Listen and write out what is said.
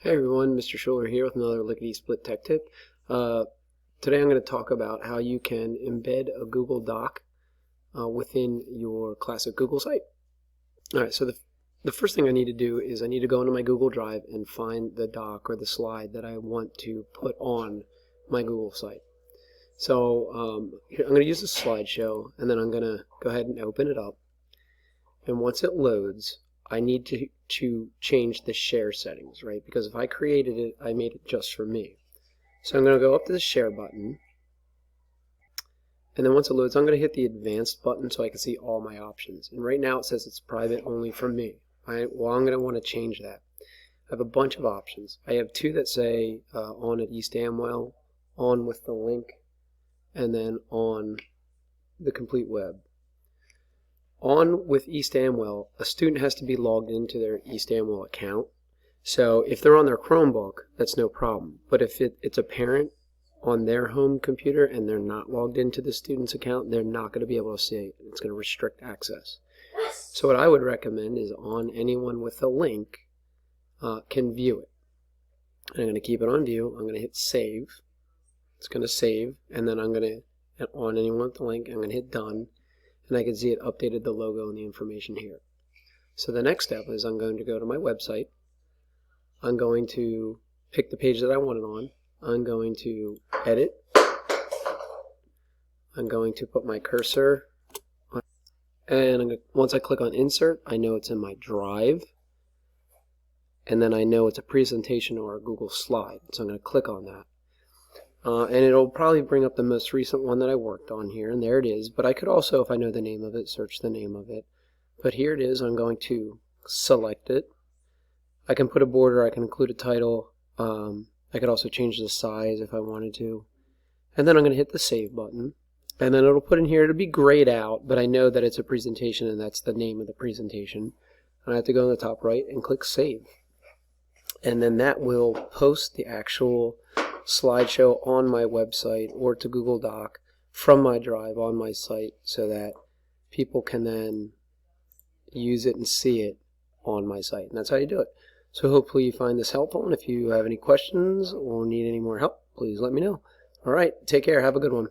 Hey everyone, Mr. Schuler here with another Lickety Split Tech Tip. Today I'm going to talk about how you can embed a Google Doc within your classic Google site. Alright, so the first thing I need to do is I need to go into my Google Drive and find the doc or the slide that I want to put on my Google site. So here, I'm going to use the slideshow, and then I'm going to go ahead and open it up. And once it loads, I need to change the share settings, right? Because if I created it, I made it just for me. So I'm going to go up to the share button, and then once it loads, I'm going to hit the advanced button so I can see all my options. And right now it says it's private only for me. Well, I'm going to want to change that. I have a bunch of options. I have two that say on at East Amwell, on with the link, and then on the complete web. On with East Amwell, a student has to be logged into their East Amwell account. So if they're on their Chromebook, that's no problem. But if it's a parent on their home computer and they're not logged into the student's account, they're not going to be able to see it. It's going to restrict access. So what I would recommend is on anyone with a link can view it. And I'm going to keep it on view. I'm going to hit save. It's going to save, and then I'm going to, on anyone with the link, I'm going to hit done. And I can see it updated the logo and the information here. So the next step is I'm going to go to my website. I'm going to pick the page that I want it on. I'm going to edit. I'm going to put my cursor on, and once I click on insert, I know it's in my drive. And then I know it's a presentation or a Google slide. So I'm going to click on that. And it'll probably bring up the most recent one that I worked on here, and there it is. But I could also, if I know the name of it, search the name of it. But here it is. I'm going to select it. I can put a border. I can include a title. I could also change the size if I wanted to. And then I'm going to hit the save button. And then it'll put in here, it'll be grayed out, but I know that it's a presentation and that's the name of the presentation. And I have to go in the top right and click save. And then that will post the actual slideshow on my website or to Google Doc from my drive on my site so that people can then use it and see it on my site. And that's how you do it. So hopefully you find this helpful, and if you have any questions or need any more help, please let me know. All right, take care. Have a good one.